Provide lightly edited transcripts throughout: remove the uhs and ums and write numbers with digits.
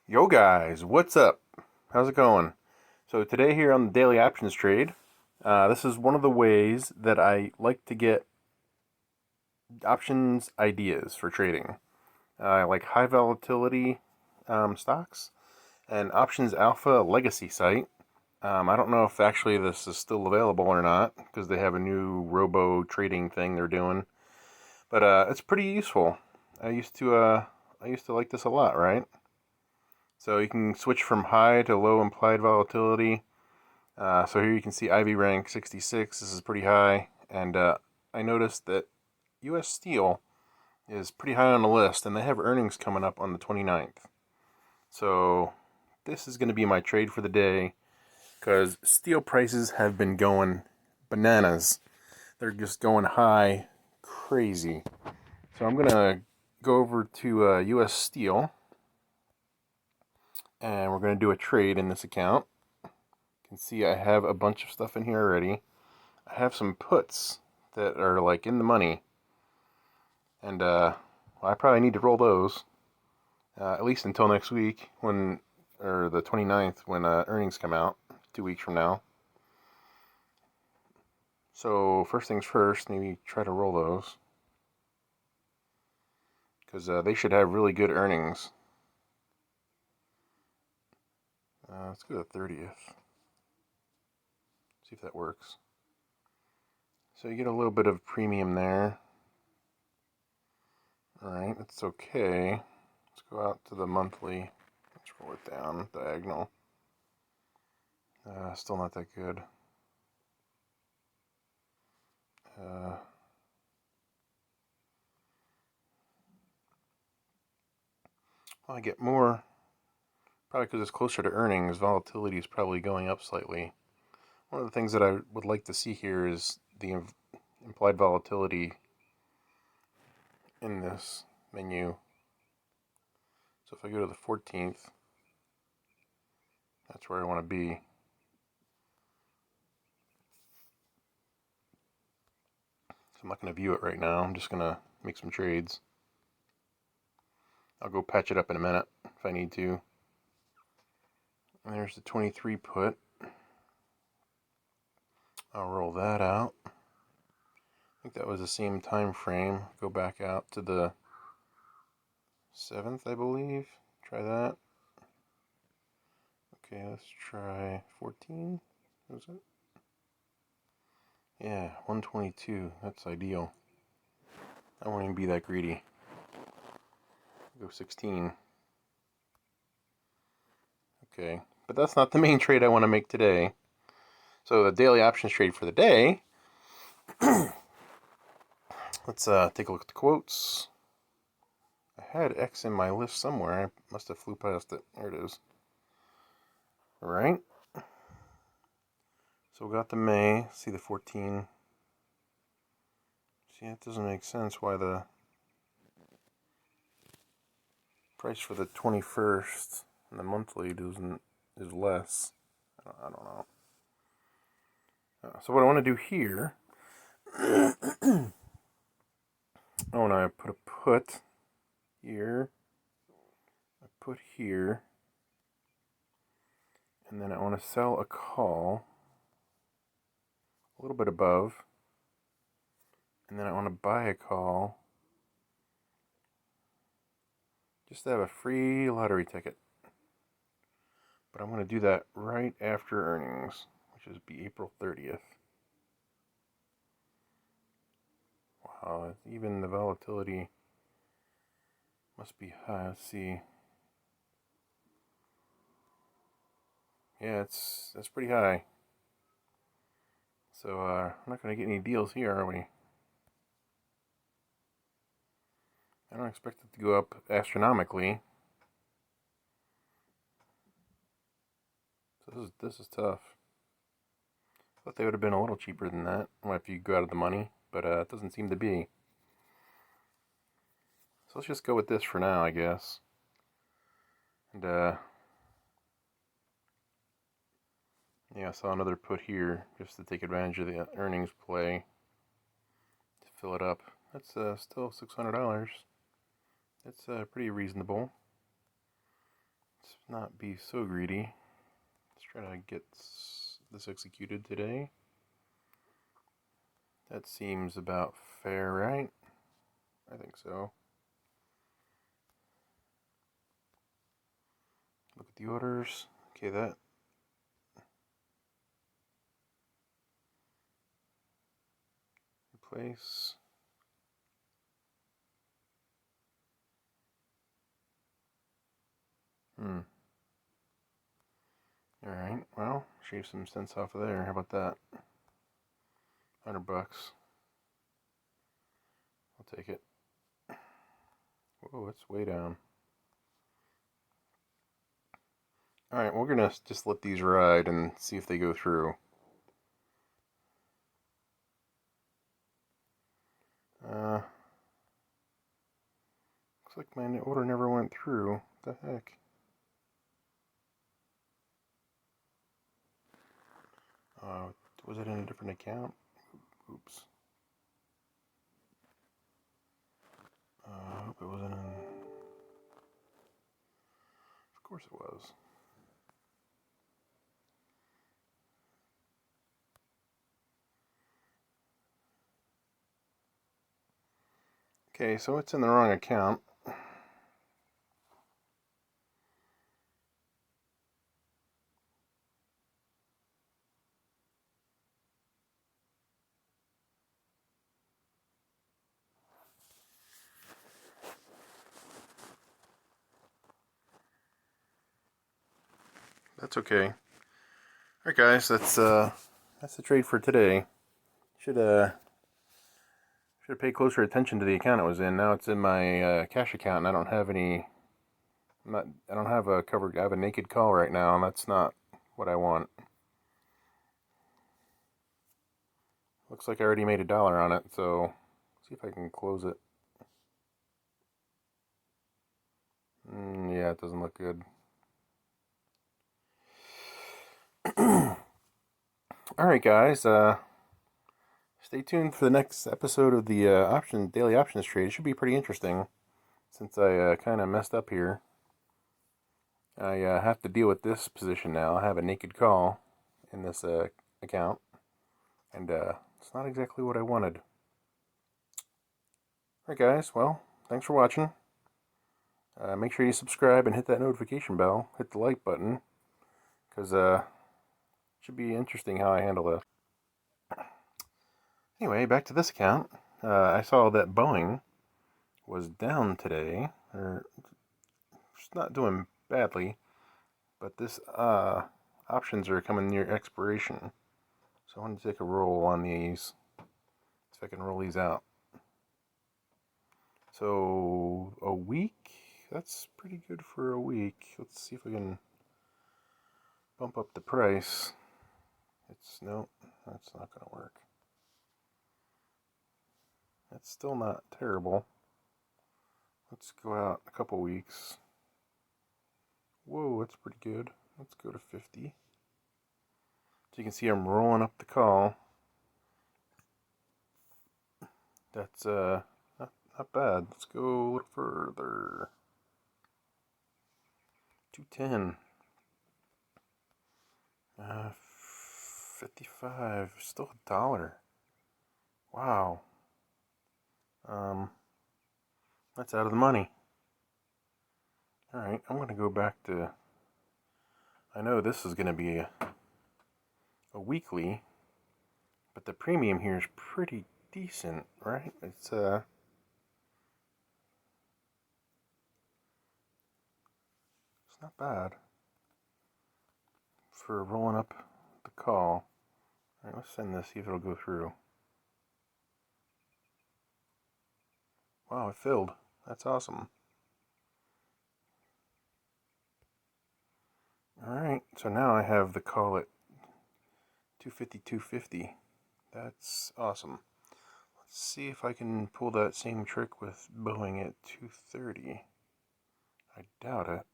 Yo guys, what's up? How's it going? So today here on the daily options trade, this is one of the ways that I like to get options ideas for trading. I like high volatility stocks and Options Alpha legacy site. I don't know if actually this is still available or not because they have a new robo trading thing they're doing, but it's pretty useful. I used to like this a lot, right? So you can switch from high to low implied volatility. So here you can see IV rank 66. This is pretty high. And I noticed that US Steel is pretty high on the list, and they have earnings coming up on the 29th. So this is going to be my trade for the day because steel prices have been going bananas. They're just going high, crazy. So I'm going to go over to US Steel, and we're going to do a trade in this account. You can see I have a bunch of stuff in here already. I have some puts that are like in the money, and I probably need to roll those at least until next week or the 29th when earnings come out 2 weeks from now. So first things first, maybe try to roll those because they should have really good earnings. Let's go to the 30th. See if that works. So you get a little bit of premium there. Alright, that's okay. Let's go out to the monthly. Let's roll it down, diagonal. Still not that good. I get more, probably because it's closer to earnings, volatility is probably going up slightly. One of the things that I would like to see here is the implied volatility in this menu. So if I go to the 14th, that's where I want to be. So I'm not going to view it right now. I'm just going to make some trades. I'll go patch it up in a minute if I need to. And there's the 23 put. I'll roll that out. I think that was the same time frame. Go back out to the 7th, I believe. Try that. Okay, let's try 14. Was it? Yeah, 122. That's ideal. I won't even be that greedy. Go 16. Okay, but that's not the main trade I want to make today. So the daily options trade for the day. Let's take a look at the quotes. I had X in my list somewhere. I must have flew past it. There it is. All right. So we got the May. See the 14. See, it doesn't make sense why the price for the 21st and the monthly is less. I don't know. So what I want to do here, I want to put a put here, a put here, and then I want to sell a call a little bit above, and then I want to buy a call just to have a free lottery ticket. But I'm going to do that right after earnings, which is be April 30th. Wow, even the volatility must be high. Let's see. Yeah, that's pretty high. So we're not going to get any deals here, are we? I don't expect it to go up astronomically. So this is tough. I thought they would have been a little cheaper than that if you go out of the money, but it doesn't seem to be. So let's just go with this for now, I guess. And yeah, I saw another put here just to take advantage of the earnings play to fill it up. That's still $600. That's pretty reasonable. not be so greedy. Let's try to get this executed today. That seems about fair, right? I think so. Look at the orders. Okay, that. Replace. Alright, well, shave some cents off of there. How about that? $100. I'll take it. Whoa, it's way down. Alright, we're gonna just let these ride and see if they go through. Looks like my order never went through. What the heck? Was it in a different account? Oops. I hope it wasn't in... Of course it was. Okay, so it's in the wrong account. That's okay. Alright guys, that's the trade for today. Should pay closer attention to the account it was in. Now it's in my cash account and I don't have any I don't have a covered. I have a naked call right now and that's not what I want. Looks like I already made $1 on it, so see if I can close it. Yeah, it doesn't look good. Alright guys, stay tuned for the next episode of the daily options trade. It should be pretty interesting since I kind of messed up here. I have to deal with this position now. I have a naked call in this account, and it's not exactly what I wanted. Alright guys, well, thanks for watching. Make sure you subscribe and hit that notification bell. Hit the like button, because it should be interesting how I handle this. Anyway, back to this account. I saw that Boeing was down today, or it's not doing badly, but this options are coming near expiration. So I want to take a roll on these. See if I can roll these out. So a week? That's pretty good for a week. Let's see if we can bump up the price. No, that's not going to work. That's still not terrible. Let's go out a couple weeks. Whoa, that's pretty good. Let's go to 50. So you can see I'm rolling up the call. That's not bad. Let's go a little further. 210. 55. Still $1. Wow. That's out of the money. Alright, I'm going to go back to... I know this is going to be a weekly, but the premium here is pretty decent, right? It's not bad for rolling up the call. Alright, let's send this, see if it'll go through. Wow, it filled. That's awesome. Alright, so now I have the call at 250. That's awesome. Let's see if I can pull that same trick with Boeing at 230. I doubt it.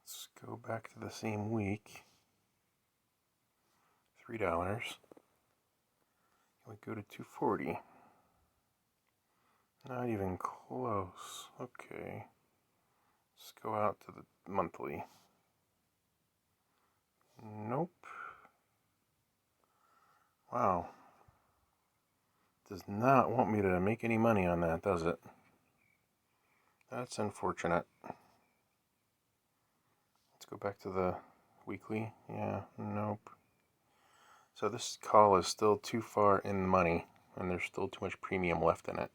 Let's go back to the same week. $3. We go to 240. Not even close. Okay. Let's go out to the monthly. Nope. Wow. Does not want me to make any money on that, does it? That's unfortunate. Let's go back to the weekly. Yeah, nope. So this call is still too far in the money, and there's still too much premium left in it.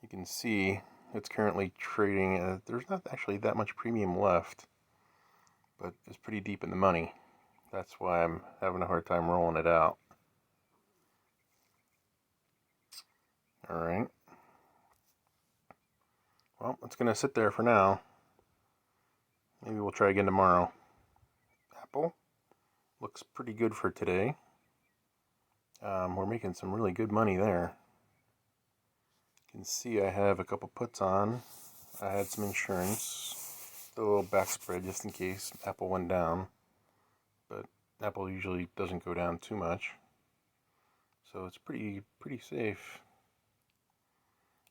You can see it's currently trading, there's not actually that much premium left, but it's pretty deep in the money. That's why I'm having a hard time rolling it out. Alright. Well, it's going to sit there for now. Maybe we'll try again tomorrow. Apple looks pretty good for today. We're making some really good money there. You can see I have a couple puts on. I had some insurance, a little back spread just in case Apple went down. But Apple usually doesn't go down too much, so it's pretty safe.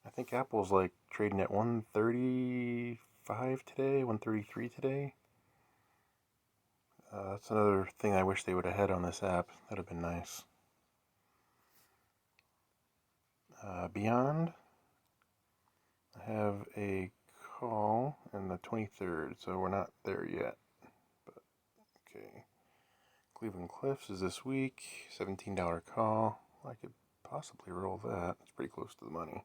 I think Apple's like trading at 135 today, 133 today. That's another thing I wish they would have had on this app. That'd have been nice. Beyond, I have a call on the 23rd, so we're not there yet. But okay, Cleveland Cliffs is this week. $17 call. I could possibly roll that. It's pretty close to the money.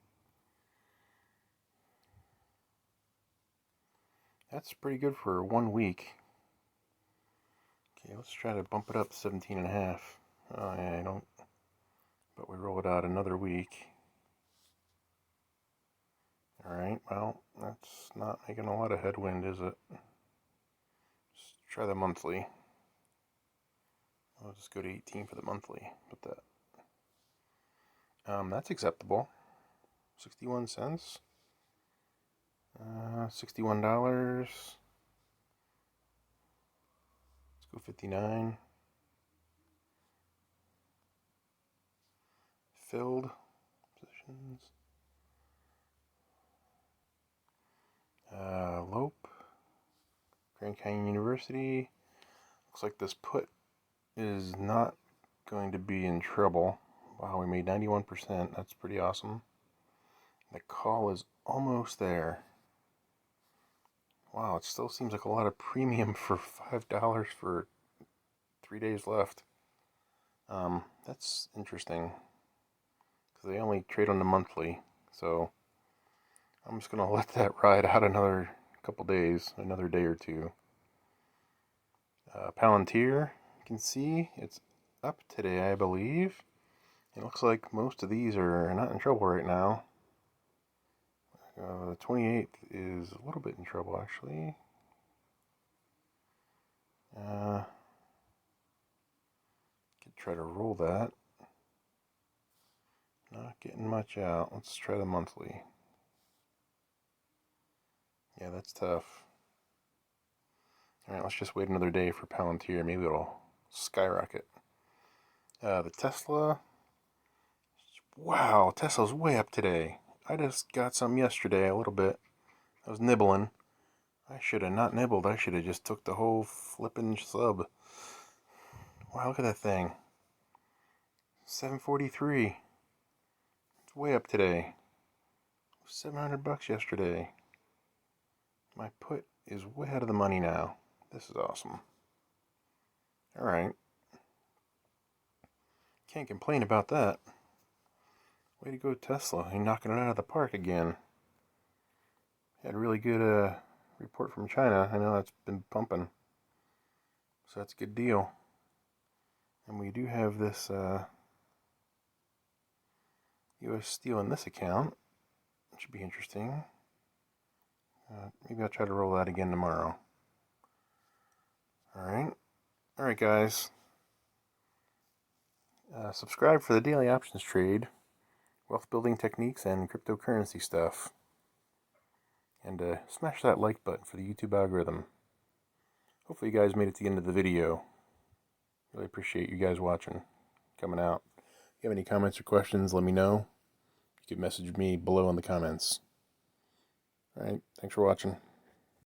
That's pretty good for 1 week. Okay, let's try to bump it up to 17.5. Oh yeah, I don't. But we roll it out another week. Alright, well, that's not making a lot of headwind, is it? Let's try the monthly. I'll just go to 18 for the monthly with that. That's acceptable. 61 cents. $61. Let's go 59. Filled positions. Lope. Grand Canyon University. Looks like this put is not going to be in trouble. Wow, we made 91%. That's pretty awesome. The call is almost there. Wow, it still seems like a lot of premium for $5 for 3 days left. That's interesting, because they only trade on the monthly, so I'm just going to let that ride out another couple days, another day or two. Palantir, you can see it's up today, I believe. It looks like most of these are not in trouble right now. The 28th is a little bit in trouble, actually. Could try to roll that. Not getting much out. Let's try the monthly. Yeah, that's tough. Alright, let's just wait another day for Palantir. Maybe it'll skyrocket. The Tesla. Wow, Tesla's way up today. I just got some yesterday, a little bit. I was nibbling. I should have not nibbled. I should have just took the whole flippin' sub. Wow, look at that thing. 743. It's way up today. $700 yesterday. My put is way out of the money now. This is awesome. Alright. Can't complain about that. Way to go, Tesla. You're knocking it out of the park again. Had a really good report from China. I know that's been pumping. So that's a good deal. And we do have this US Steel in this account. It should be interesting. Maybe I'll try to roll that again tomorrow. Alright guys. Subscribe for the daily options trade, wealth building techniques, and cryptocurrency stuff. And smash that like button for the YouTube algorithm. Hopefully you guys made it to the end of the video. Really appreciate you guys watching, coming out. If you have any comments or questions, let me know. You can message me below in the comments. All right, thanks for watching.